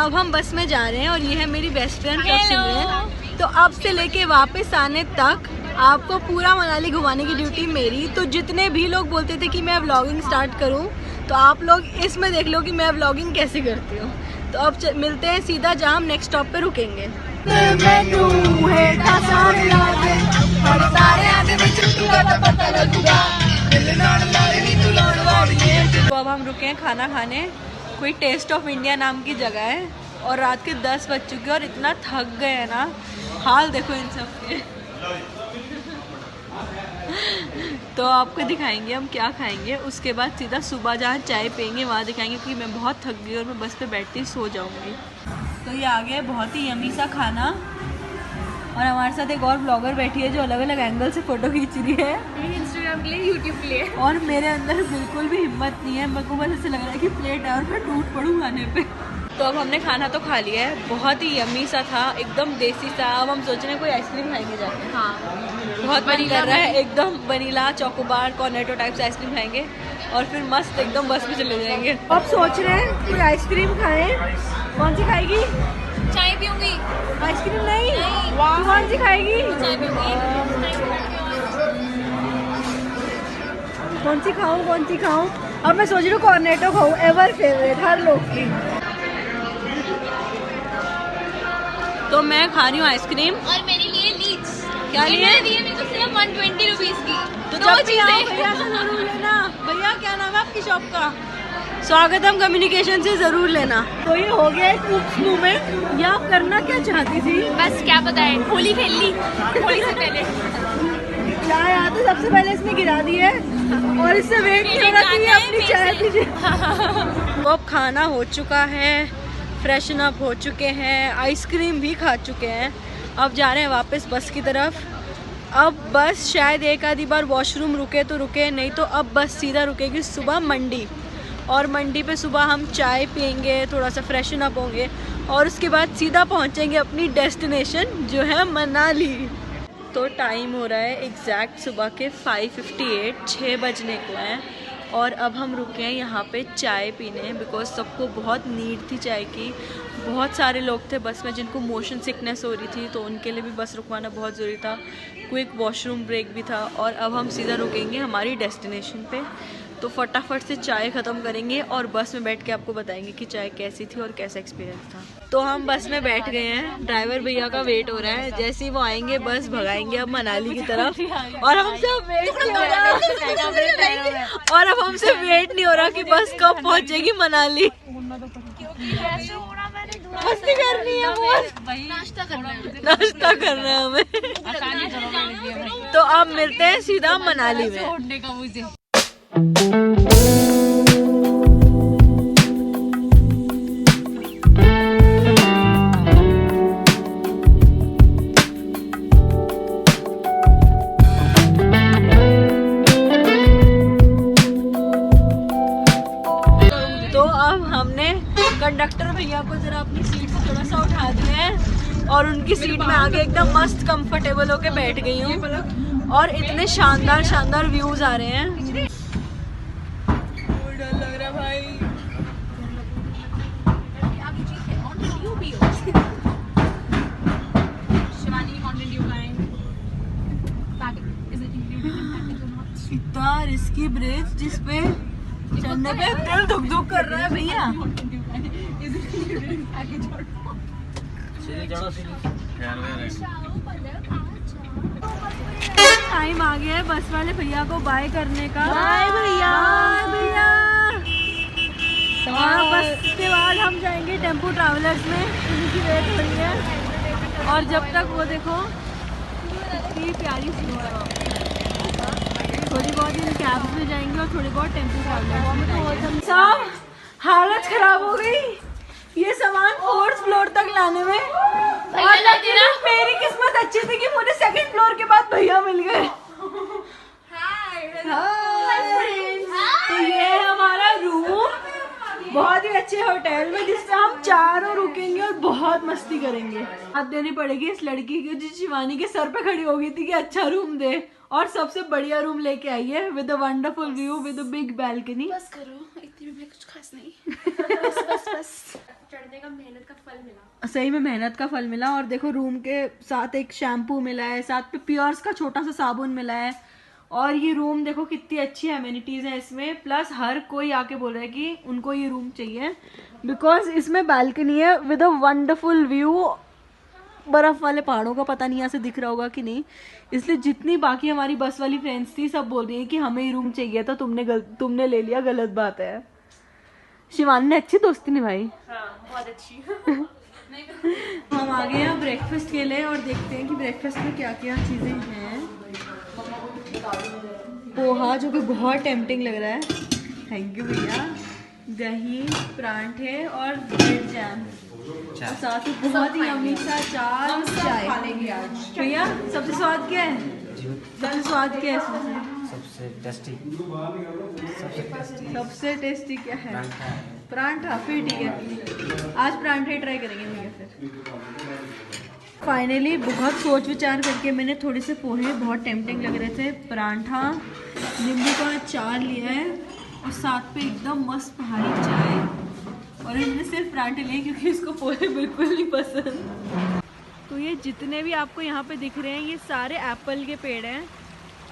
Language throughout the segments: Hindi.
अब हम बस में जा रहे हैं और ये है मेरी बेस्ट फ्रेंड सिमरन। तो अब से लेके वापस आने तक आपको पूरा मनाली घुमाने की ड्यूटी मेरी। तो जितने भी लोग बोलते थे कि मैं व्लॉगिंग स्टार्ट करूं, तो आप लोग इसमें देख लो कि मैं व्लॉगिंग कैसे करती हूँ। तो अब मिलते हैं सीधा जहाँ हम नेक्स्ट स्टॉप पे रुकेंगे। तो अब हम रुके हैं खाना खाने, कोई टेस्ट ऑफ इंडिया नाम की जगह है और रात के 10 बज चुके हैं और इतना थक गए हैं ना, हाल देखो इन सब के। तो आपको दिखाएंगे हम क्या खाएंगे, उसके बाद सीधा सुबह जहाँ चाय पियेंगे वहाँ दिखाएंगे, क्योंकि मैं बहुत थक गई और मैं बस पे बैठती सो जाऊँगी। तो ये आ गया बहुत ही यमी सा खाना और हमारे साथ एक और ब्लॉगर बैठी है जो अलग अलग एंगल से फ़ोटो खींच रही है, इंस्टाग्राम के लिए, यूट्यूब के लिए। और मेरे अंदर बिल्कुल भी हिम्मत नहीं है, मेरे को बस ऐसे लग रहा है कि प्लेट है और मैं टूट पड़ूँ खाने पे। तो अब हमने खाना तो खा लिया है, बहुत ही यमी सा था, एकदम देसी सा। अब हम सोच रहे हैं कोई आइसक्रीम खाएंगे जाके। हाँ, बहुत मन कर रहा है, एकदम वनीला, चोकोबार, कॉर्नेटो टाइप से आइसक्रीम खाएंगे और फिर मस्त एकदम बस में चले जाएंगे। अब सोच रहे हैं कोई आइसक्रीम खाएं। कौन सी खाएगी? चाय पीऊंगी। आइसक्रीम नहीं। कौन सी खाएगी? चाय पीऊंगी। कौन सी खाऊं, कौन सी खाऊं? अब मैं सोच रही हूँ कॉर्नेटो खाऊं, एवर फेवरेट हर लोग की। तो मैं खा रही हूँ आइसक्रीम और मेरे लिए लीच। क्या लिए? मेरे को सिर्फ 120 रुपीज की। तो जब भी आओ भैया से जरूर लेना। भैया क्या नाम है आपकी शॉप का? स्वागतम कम्युनिकेशन से जरूर लेना। तो ये हो गया एक ऊप्स मोमेंट। या आप करना क्या चाहती थी? बस क्या बताएं, होली खेल ली होली से पहले। चाय आते सबसे पहले इसने गिरा दी है और इससे वेट नहीं हो रहा कि ये अपनी चाय पीजिए। तो अब खाना हो चुका है, फ्रेशन अप हो चुके हैं, आइसक्रीम भी खा चुके हैं। अब जा रहे हैं वापस बस की तरफ। अब बस शायद एक आधी बार वॉशरूम रुके तो रुके, नहीं तो अब बस सीधा रुकेगी सुबह मंडी। और मंडी पे सुबह हम चाय पियेंगे, थोड़ा सा फ्रेशन अप होंगे और उसके बाद सीधा पहुंचेंगे अपनी डेस्टिनेशन जो है मनाली। तो टाइम हो रहा है एग्जैक्ट सुबह के 5:58, 6 बजने को हैं और अब हम रुके हैं यहाँ पे चाय पीने, बिकॉज सबको बहुत नीड थी चाय की। बहुत सारे लोग थे बस में जिनको मोशन सिकनेस हो रही थी, तो उनके लिए भी बस रुकवाना बहुत ज़रूरी था। क्विक वॉशरूम ब्रेक भी था और अब हम सीधा रुकेंगे हमारी डेस्टिनेशन पे। तो फटाफट से चाय ख़त्म करेंगे और बस में बैठ के आपको बताएंगे कि चाय कैसी थी और कैसा एक्सपीरियंस था। तो हम बस में बैठ गए हैं, ड्राइवर भैया का वेट हो रहा है, जैसे ही वो आएंगे बस भगाएंगे अब मनाली की तरफ। और हमसे वेट नहीं हो रहा और अब हमसे वेट नहीं हो रहा कि बस कब पहुंचेगी मनाली। मस्ती करनी है, नाश्ता करना है हमें। तो अब मिलते हैं सीधा मनाली में। तो अब हमने कंडक्टर भैया को जरा अपनी सीट से थोड़ा सा उठा दिया है और उनकी सीट में आगे एकदम मस्त कंफर्टेबल होके बैठ गई हूँ और इतने शानदार शानदार व्यूज आ रहे हैं। डर लग रहा है भाई। इतना रिस्की ब्रिज जिसपे चढ़ने पे दिल धुक धुक कर रहा है भैया। टाइम आ गया है बस वाले भैया को बाय करने का। बाय भैया। भैया बस के बाद हम जाएंगे टेम्पो ट्रैवलर्स में, उनकी वेट हो रही है। और जब तक वो देखो कितनी प्यारी सी थोड़ी बहुत इन कैब्स में जाएंगे और थोड़ी बहुत टेम्पो ट्रैवलर्स में। सब हालत खराब हो गई ये सामान 4th फ्लोर तक लाने में। और मेरी किस्मत अच्छी थी कि मुझे 2nd फ्लोर के बाद भैया मिल गए। तो ये है हमारा रूम, बहुत ही अच्छे होटल में जिससे हम चारों रुकेंगे और बहुत मस्ती करेंगे। हाथ देनी पड़ेगी इस लड़की की जो शिवानी के सर पे खड़ी हो गई थी कि अच्छा रूम दे, और सबसे बढ़िया रूम लेके आई है with a wonderful view with a big balcony. बस करो, इतनी भी कुछ खास नहीं। बस बस बस। पढ़ने का मेहनत का फल मिला। सही में मेहनत का फल मिला। और देखो रूम के साथ एक शैम्पू मिला है, साथ पे पियर्स का छोटा सा साबुन मिला है। और ये रूम देखो कितनी अच्छी एमिनिटीज है इसमें। प्लस हर कोई आके बोल रहा है कि उनको ये रूम चाहिए, बिकॉज इसमें बालकनी है विद अ वंडरफुल व्यू। बर्फ वाले पहाड़ों का पता नहीं यहाँ से दिख रहा होगा कि नहीं, इसलिए जितनी बाकी हमारी बस वाली फ्रेंड्स थी सब बोल रही है कि हमें ही रूम चाहिए था, तुमने ले लिया, गलत बात है। शिवानी ने अच्छी दोस्ती निभाई। हाँ, बहुत अच्छी। हम आ गए हैं ब्रेकफास्ट के लिए और देखते हैं कि ब्रेकफास्ट में क्या क्या चीजें हैं। पोहा जो कि बहुत टेम्पटिंग लग रहा है, थैंक यू भैया। दही, परांठे और ब्रेड जैम, और साथ ही बहुत ही यम्मी सा चार और चाय। भैया सबसे स्वाद क्या है? सबसे स्वाद क्या है इसमें? सबसे टेस्टी सबसे टेस्टी क्या है? परांठा। फिर ठीक है, आज परांठे ट्राई करेंगे भैया। फिर फाइनली बहुत सोच विचार करके मैंने थोड़े से पोहे बहुत टेम्पटिंग लग रहे थे, परांठा, नींबू का अचार लिया है और साथ पे एकदम मस्त पहाड़ी चाय। और हमने सिर्फ परांठे लिए क्योंकि इसको पोहे बिल्कुल नहीं पसंद। तो ये जितने भी आपको यहाँ पे दिख रहे हैं ये सारे एप्पल के पेड़ हैं।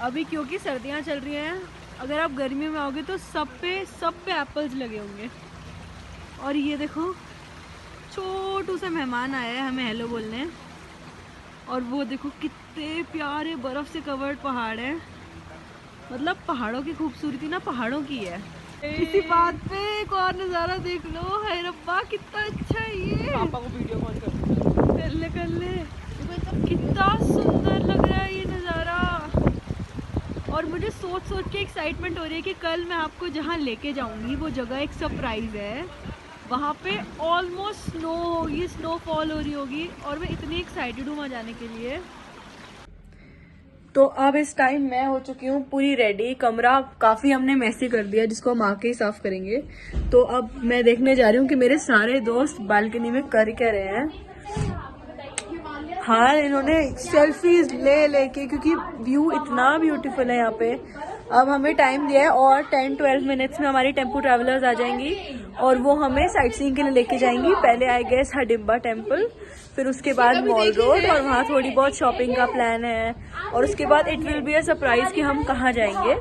अभी क्योंकि सर्दियाँ चल रही हैं, अगर आप गर्मी में आओगे तो सब पे एप्पल्स लगे होंगे। और ये देखो छोटू सा मेहमान आया है हमें हेलो बोलने। और वो देखो कितने प्यारे बर्फ से कवर्ड पहाड़ हैं। मतलब पहाड़ों की खूबसूरती ना पहाड़ों की है। इसी बात पे एक और नज़ारा देख लो, हाय रब्बा कितना अच्छा है ये। पापा को वीडियो कॉल कर ले। कितना सुंदर लग रहा है ये नज़ारा। और मुझे सोच के एक्साइटमेंट हो रही है कि कल मैं आपको जहाँ लेके जाऊंगी वो जगह एक सरप्राइज है। वहाँ पे ऑलमोस्ट स्नो होगी, स्नोफॉल हो रही होगी और मैं इतनी एक्साइटेड हूँ वहाँ जाने के लिए। तो अब इस टाइम मैं हो चुकी हूँ पूरी रेडी। कमरा काफ़ी हमने मैसी कर दिया जिसको हम आके ही साफ करेंगे। तो अब मैं देखने जा रही हूँ कि मेरे सारे दोस्त बालकनी में कर क्या रहे हैं। हाँ, इन्होंने सेल्फीज ले लेके, क्योंकि व्यू इतना ब्यूटीफुल है यहाँ पे। अब हमें टाइम दिया है और 10-12 मिनट्स में हमारी टेम्पो ट्रैवलर्स आ जाएंगी और वो हमें साइट सीइंग के लिए लेके जाएंगी। पहले आई गेस हडिम्बा टेम्पल, फिर उसके बाद मॉल रोड, और वहाँ थोड़ी बहुत शॉपिंग का प्लान है। और उसके बाद it will be a surprise कि हम कहाँ जाएंगे,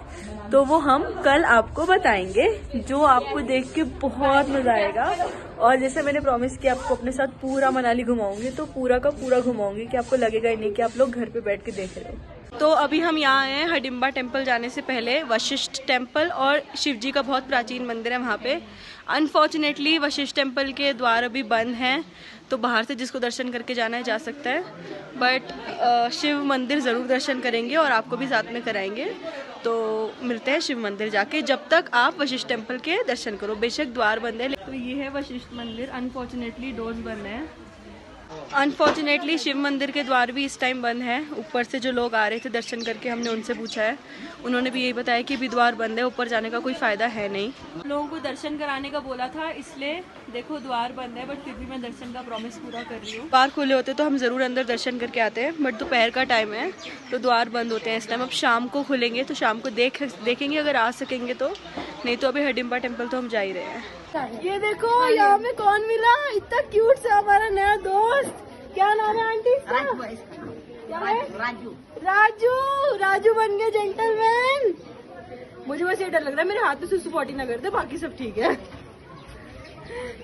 तो वो हम कल आपको बताएंगे, जो आपको देख के बहुत मजा आएगा। और जैसे मैंने प्रॉमिस किया आपको अपने साथ पूरा मनाली घुमाऊंगी, तो पूरा का पूरा घुमाऊंगी कि आपको लगेगा ही नहीं कि आप लोग घर पे बैठ के देख रहे हो। तो अभी हम यहाँ आए हैं हडिम्बा टेम्पल जाने से पहले वशिष्ठ टेम्पल, और शिव जी का बहुत प्राचीन मंदिर है वहाँ पे। अनफॉर्चुनेटली वशिष्ठ टेम्पल के द्वार अभी बंद हैं, तो बाहर से जिसको दर्शन करके जाना है जा सकता है। बट शिव मंदिर ज़रूर दर्शन करेंगे और आपको भी साथ में कराएंगे। तो मिलते हैं शिव मंदिर जाके, जब तक आप वशिष्ठ टेम्पल के दर्शन करो। बेशक द्वार बंद है। तो ये है वशिष्ठ मंदिर, अनफॉर्चुनेटली डोर्स बंद है। अनफॉर्चुनेटली शिव मंदिर के द्वार भी इस टाइम बंद है। ऊपर से जो लोग आ रहे थे दर्शन करके, हमने उनसे पूछा है, उन्होंने भी यही बताया कि अभी द्वार बंद है, ऊपर जाने का कोई फ़ायदा है नहीं। लोगों को दर्शन कराने का बोला था, इसलिए देखो द्वार बंद है, बट फिर भी मैं दर्शन का प्रॉमिस पूरा कर रही हूँ। द्वार खुले होते तो हम ज़रूर अंदर दर्शन करके आते हैं, बट दोपहर का टाइम है तो द्वार बंद होते हैं इस टाइम। अब शाम को खुलेंगे तो शाम को देखेंगे अगर आ सकेंगे तो, नहीं तो अभी हडिम्बा टेम्पल तो हम जा ही रहे हैं। ये देखो यहाँ पे कौन मिला, इतना क्यूट सा हमारा नया दोस्त। क्या नाम है आंटी इसका? राजू बन गए जेंटलमैन। मुझे बस ये डर लग रहा है मेरे हाथ में सुसु पॉटी ना कर दे, बाकी सब ठीक है।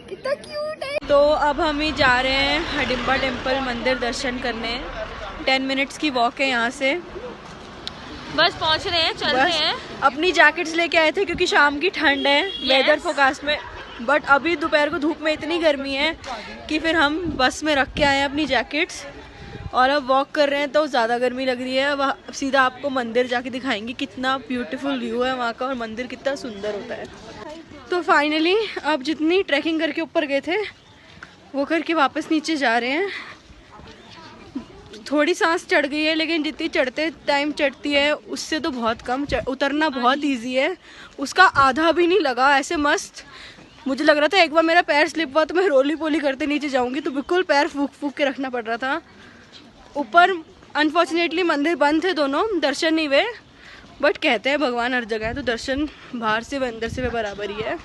कितना क्यूट है। तो अब हम ही जा रहे हैं हडिम्बा टेम्पल मंदिर दर्शन करने। 10 मिनट्स की वॉक है यहाँ से। बस पहुँच रहे हैं, चल रहे हैं। अपनी जैकेट्स लेके आए थे क्योंकि शाम की ठंड है वेदर फोरकास्ट में, बट अभी दोपहर को धूप में इतनी गर्मी है कि फिर हम बस में रख के आए हैं अपनी जैकेट्स। और अब वॉक कर रहे हैं तो ज़्यादा गर्मी लग रही है। अब सीधा आपको मंदिर जाके दिखाएंगे कितना ब्यूटीफुल व्यू है वहाँ का और मंदिर कितना सुंदर होता है। तो फाइनली अब जितनी ट्रैकिंग करके ऊपर गए थे वो करके वापस नीचे जा रहे हैं। थोड़ी सांस चढ़ गई है, लेकिन जितनी चढ़ते टाइम चढ़ती है उससे तो बहुत कम। उतरना बहुत ईजी है, उसका आधा भी नहीं लगा। ऐसे मस्त मुझे लग रहा था एक बार मेरा पैर स्लिप हुआ तो मैं रोली पोली करते नीचे जाऊंगी, तो बिल्कुल पैर फूक फूक के रखना पड़ रहा था। ऊपर अनफॉर्चुनेटली मंदिर बंद थे दोनों, दर्शन नहीं हुए, बट कहते हैं भगवान हर जगह है, तो दर्शन बाहर से अंदर से बराबर ही है।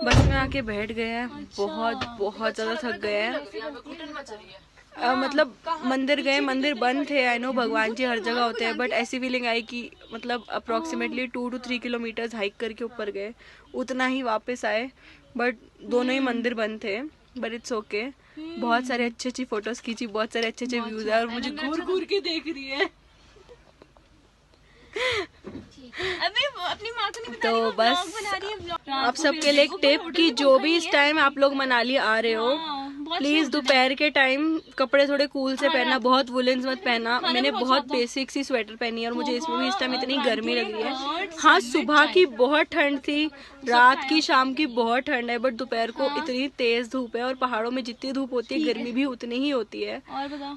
बस में आके बैठ गए हैं। बहुत बहुत ज़्यादा थक गए हैं। मतलब मंदिर गए, मंदिर बंद थे। आई नो भगवान जी हर जगह होते हैं, बट ऐसी फीलिंग आई कि मतलब अप्रॉक्सीमेटली 2 to 3 किलोमीटर्स हाइक करके ऊपर गए, उतना ही वापस आए। बट दोनों ही मंदिर बंद थे, बट इट्स ओके। बहुत सारे अच्छी अच्छी फोटोज खींची, बहुत सारे अच्छे अच्छे व्यूज है और मुझे घूर घूर के देख रही है। अभी अपनी माँ को नहीं बता तो रही, वो बस vlog बना रही है, vlog। आप सबके लिए एक टिप कि जो भी इस टाइम आप लोग मनाली आ रहे हो, प्लीज दोपहर के टाइम कपड़े थोड़े कूल से पहनना, बहुत वुलेंस मत पहनना। मैंने बहुत बेसिक सी स्वेटर पहनी है और मुझे इसमें भी इस टाइम इतनी गर्मी लग रही है। हाँ, सुबह की बहुत ठंड थी, रात की शाम की बहुत ठंड है, बट दोपहर को इतनी तेज धूप है और पहाड़ों में जितनी धूप होती है गर्मी भी उतनी ही होती है।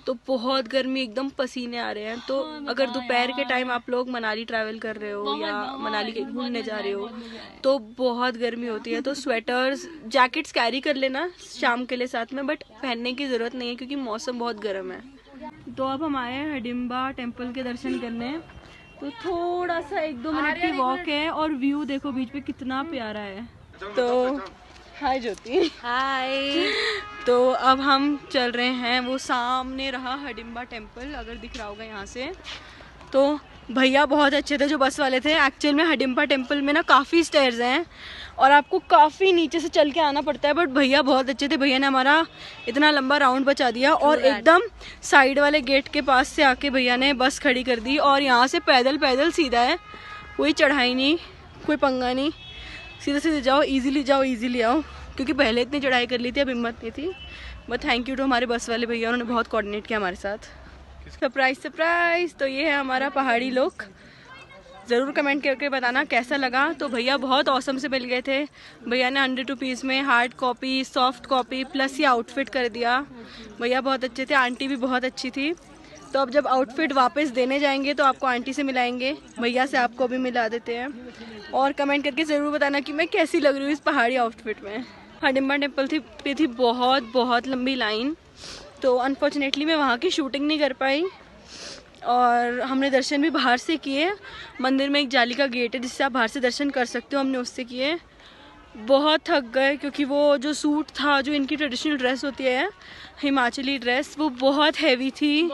तो बहुत गर्मी, एकदम पसीने आ रहे हैं। तो अगर दोपहर के टाइम आप लोग मनाली ट्रैवल कर रहे हो या मनाली घूमने जा रहे हो तो बहुत गर्मी होती है। तो स्वेटर्स, जैकेट्स कैरी कर लेना शाम के लिए साथ में, बट पहनने की जरूरत नहीं है क्योंकि मौसम बहुत गर्म है। तो अब हम आए हैं हिडिंबा टेम्पल के दर्शन करने। तो थोड़ा सा 1-2 मिनट की वॉक है और व्यू देखो बीच पे कितना प्यारा है। तो हाय ज्योति। हाय। तो अब हम चल रहे हैं, वो सामने रहा हिडिंबा टेम्पल, अगर दिख रहा होगा यहाँ से। तो भैया बहुत अच्छे थे जो बस वाले थे। एक्चुअल में हिडिंबा टेम्पल में ना काफ़ी स्टेयर्स हैं और आपको काफ़ी नीचे से चल के आना पड़ता है, बट भैया बहुत अच्छे थे। भैया ने हमारा इतना लंबा राउंड बचा दिया और एकदम साइड वाले गेट के पास से आके भैया ने बस खड़ी कर दी और यहाँ से पैदल पैदल सीधा है, कोई चढ़ाई नहीं, कोई पंगा नहीं, सीधे सीधे जाओ, इजीली आओ। क्योंकि पहले इतनी चढ़ाई कर ली थी, अब हिम्मत नहीं थी। बट थैंक यू टू हमारे बस वाले भैया, उन्होंने बहुत कोऑर्डिनेट किया हमारे साथ। सरप्राइज। तो ये है हमारा पहाड़ी लोग। ज़रूर कमेंट करके बताना कैसा लगा। तो भैया बहुत औसम से मिल गए थे। भैया ने 100 रुपीज़ में hard copy, soft copy plus ये आउटफिट कर दिया। भैया बहुत अच्छे थे, आंटी भी बहुत अच्छी थी। तो अब जब आउटफिट वापस देने जाएंगे तो आपको आंटी से मिलाएंगे, भैया से आपको भी मिला देते हैं। और कमेंट करके ज़रूर बताना कि मैं कैसी लग रही हूँ इस पहाड़ी आउटफिट में। हिडिंबा टेम्पल पे थी बहुत लंबी लाइन, तो अनफॉर्चुनेटली मैं वहाँ की शूटिंग नहीं कर पाई और हमने दर्शन भी बाहर से किए। मंदिर में एक जाली का गेट है जिससे आप बाहर से दर्शन कर सकते हो, हमने उससे किए। बहुत थक गए क्योंकि वो जो सूट था, जो इनकी ट्रेडिशनल ड्रेस होती है हिमाचली ड्रेस, वो बहुत हैवी थी,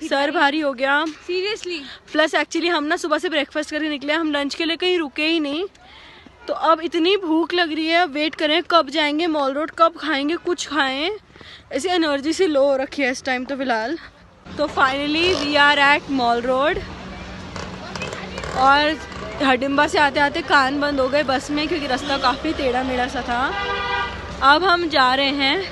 सर भारी हो गया सीरियसली। प्लस एक्चुअली हम ना सुबह से ब्रेकफास्ट करके निकले, हम लंच के लिए कहीं रुके ही नहीं। तो अब इतनी भूख लग रही है, वेट करें कब जाएंगे मॉल रोड, कब खाएंगे, कुछ खाएं। ऐसी एनर्जी सी लो हो रखी है इस टाइम तो फिलहाल। तो finally we are at Mall Road और हिडिंबा से आते आते कान बंद हो गए बस में क्योंकि रास्ता काफ़ी टेढ़ा मेढ़ा सा था। अब हम जा रहे हैं,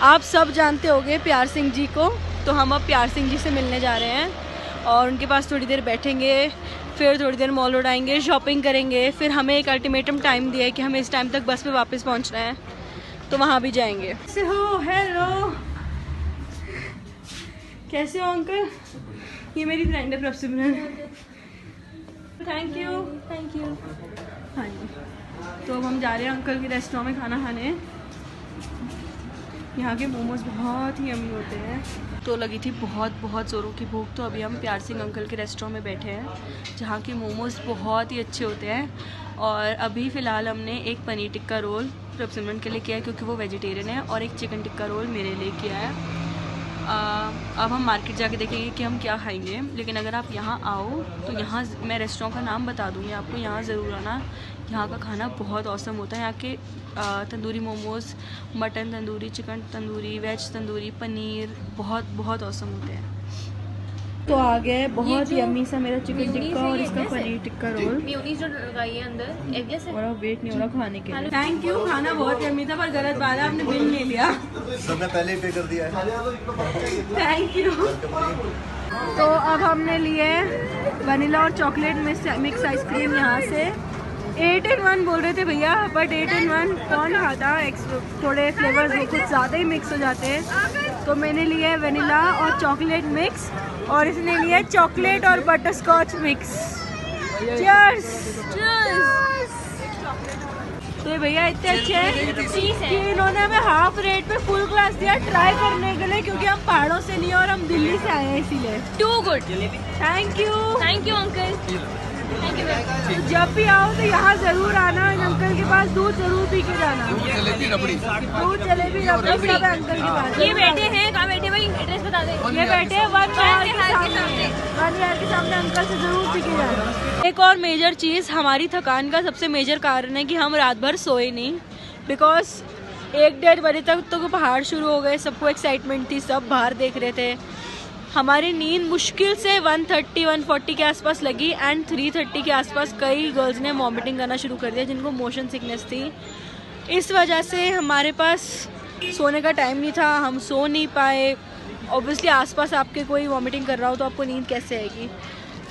आप सब जानते होंगे प्यार सिंह जी को, तो हम अब प्यार सिंह जी से मिलने जा रहे हैं और उनके पास थोड़ी देर बैठेंगे, फिर थोड़ी देर मॉल रोड आएंगे, शॉपिंग करेंगे। फिर हमें एक अल्टीमेटम टाइम दिया है कि हमें इस टाइम तक बस पे वापस पहुंचना है, तो वहाँ भी जाएंगे। कैसे हो? हेलो, कैसे हो अंकल? ये मेरी फ्रेंड है प्रभसिमरन। Thank you. हाँ जी, तो अब हम जा रहे हैं अंकल के रेस्टोरेंट में खाना खाने। यहाँ के मोमोज बहुत ही यम्मी होते हैं। तो लगी थी बहुत ज़ोरों की भूख, तो अभी हम प्यार सिंह अंकल के रेस्टोरेंट में बैठे हैं जहाँ के मोमोज बहुत ही अच्छे होते हैं। और अभी फ़िलहाल हमने एक पनीर टिक्का रोल प्रभसिमरन के लिए किया है क्योंकि वो वेजिटेरियन है, और एक चिकन टिक्का रोल मेरे लिए किया है। अब हम मार्केट जाके देखेंगे कि हम क्या खाएंगे। लेकिन अगर आप यहाँ आओ तो यहाँ मैं रेस्टोरेंट का नाम बता दूँगी आपको, यहाँ ज़रूर आना। यहाँ का खाना बहुत औसम होता है। यहाँ के tandoori momos, mutton tandoori, chicken tandoori, veg tandoori, paneer बहुत औसम होते हैं। तो आ गए बहुत यम्मी सा मेरा चिकन टिक्का और इसका पनीर टिक्का रोल। मेयोनीज जो लगाई है अंदर एगलेस है। और वेट नहीं हो रहा खाने के लिए। थैंक यू, खाना बहुत यम्मी था, पर गलत बात है आपने बिल नहीं लिया। सबने पहले ही पे कर दिया है। Thank you. तो अब हमने लिए वनीला और चॉकलेट मिक्स आइसक्रीम यहाँ से। 8 in 1 बोल रहे थे भैया, बट 8 in 1 कौन खाता, थोड़े फ्लेवर्स कुछ ज़्यादा ही मिक्स हो जाते हैं। तो मैंने लिया है वनीला और चॉकलेट मिक्स और इसने लिया है चॉकलेट और बटर स्कॉच मिक्स। चीयर्स। तो ये भैया इतने अच्छे हैं कि इन्होंने हमें हाफ रेट पे फुल ग्लास दिया ट्राई करने के लिए, क्योंकि हम पहाड़ों से नहीं और हम दिल्ली से आए हैं इसीलिए। Too good. Thank you uncle. जब भी आओ तो यहाँ ज़रूर आना इन अंकल के पास दूध जरूर पी के जाना। जलेबी रबड़ी। दूध जलेबी रबड़ी सब है अंकल के पास। ये बैठे हैं, कहाँ बैठे भाई, एड्रेस बता दे। ये बैठे हैं वन विहार के सामने, अंकल से जरूर पी के जाना। एक और मेजर चीज़, हमारी थकान का सबसे मेजर कारण है कि हम रात भर सोए नहीं, बिकॉज 1-1:30 बजे तक तो पहाड़ शुरू हो गए, सबको एक्साइटमेंट थी, सब बाहर देख रहे थे। हमारी नींद मुश्किल से 1:30-1:40 के आसपास लगी एंड 3:30 के आसपास कई गर्ल्स ने वॉमिटिंग करना शुरू कर दिया जिनको मोशन सिकनेस थी। इस वजह से हमारे पास सोने का टाइम नहीं था, हम सो नहीं पाए। ऑब्वियसली आसपास आपके कोई वॉमिटिंग कर रहा हो तो आपको नींद कैसे आएगी।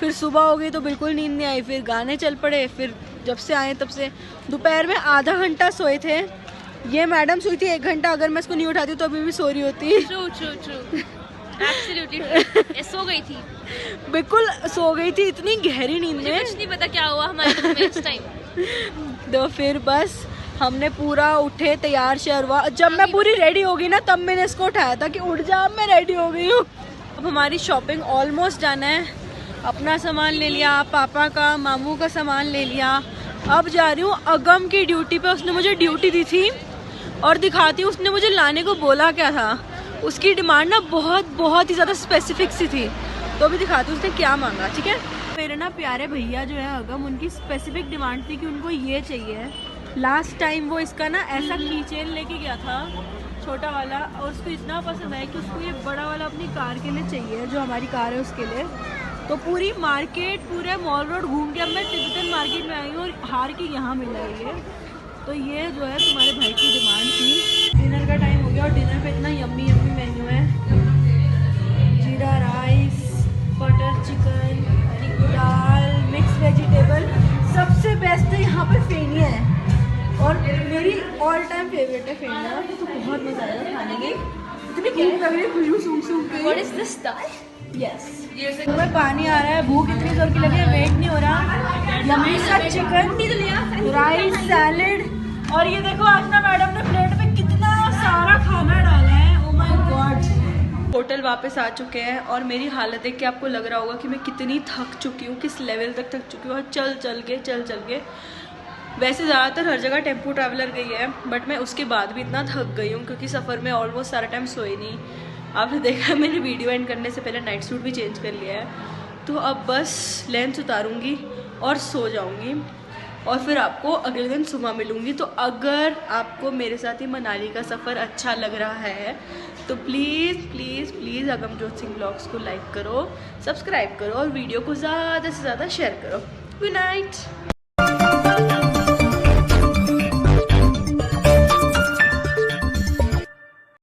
फिर सुबह हो गई तो बिल्कुल नींद नहीं आई, फिर गाने चल पड़े। फिर जब से आए तब से दोपहर में आधा घंटा सोए थे। ये मैडम सोई थी 1 घंटा, अगर मैं इसको नहीं उठाती तो अभी भी सो रही होती। True true true, absolutely so गई थी, बिल्कुल सो गई थी इतनी गहरी नींद मुझे में। कुछ नहीं पता क्या हुआ हमारे रूम में इस टाइम। तो फिर बस हमने पूरा उठे, तैयार शेयर हुआ। जब मैं पूरी रेडी हो गई ना तब मैंने इसको उठाया था कि उठ जा, अब मैं रेडी हो गई हूँ। अब हमारी शॉपिंग ऑलमोस्ट जाना है। अपना सामान ले लिया, पापा का, मामू का सामान ले लिया। अब जा रही हूँ अगम की ड्यूटी पे, उसने मुझे ड्यूटी दी थी और दिखाती हूँ उसने मुझे लाने को बोला क्या था। उसकी डिमांड ना बहुत ही ज़्यादा स्पेसिफिक सी थी, तो अभी दिखाती हूँ उसने क्या मांगा। ठीक है, मेरे ना प्यारे भैया जो है अगम, उनकी स्पेसिफिक डिमांड थी कि उनको ये चाहिए। लास्ट टाइम वो इसका ना ऐसा कीचेन लेके गया था छोटा वाला, और उसको इतना पसंद आया कि उसको ये बड़ा वाला अपनी कार के लिए चाहिए, जो हमारी कार है उसके लिए। तो पूरी मार्केट, पूरे मॉल रोड घूम के अब मैं तिब्बतन मार्केट में आई हूँ और हार के यहाँ मिल रहा है ये। तो ये जो है तुम्हारे भाई की डिमांड थी। डिनर का टाइम हो गया और डिनर पे इतना यम्मी यम्मी मेन्यू है। जीरा राइस, बटर चिकन, दाल, मिक्स वेजिटेबल। सबसे बेस्ट है यहाँ पे फेनिया है और मेरी ऑल टाइम फेवरेट है फेनिया। तो बहुत मजा आएगा खाने की। इतनी भूख लग रही है, खुशबू सूंघ सूंघ के। What is this dal? Yes, तुम्हें पानी आ रहा है, भूख इतनी जोर की लगी है, वेट नहीं हो रहा। यम्मी सा चिकन, राइस, सैलेड, और ये देखो आशना मैडम ने प्लेट में कितना सारा खाना डाला है। Oh my God. होटल वापस आ चुके हैं और मेरी हालत देख के आपको लग रहा होगा कि मैं कितनी थक चुकी हूँ, किस लेवल तक थक चुकी हूँ। चल चल के वैसे ज़्यादातर हर जगह टेम्पो ट्रैवलर गई है, बट मैं उसके बाद भी इतना थक गई हूँ क्योंकि सफ़र में ऑलमोस्ट सारा टाइम सोई नहीं। आपने देखा मैंने वीडियो एंड करने से पहले नाइट सूट भी चेंज कर लिया है। तो अब बस लेंस उतारूँगी और सो जाऊँगी और फिर आपको अगले दिन सुबह मिलूँगी। तो अगर आपको मेरे साथ ही मनाली का सफ़र अच्छा लग रहा है तो प्लीज़ अगमजोत सिंह ब्लॉग्स को लाइक करो, सब्सक्राइब करो और वीडियो को ज़्यादा से ज़्यादा शेयर करो। Good night.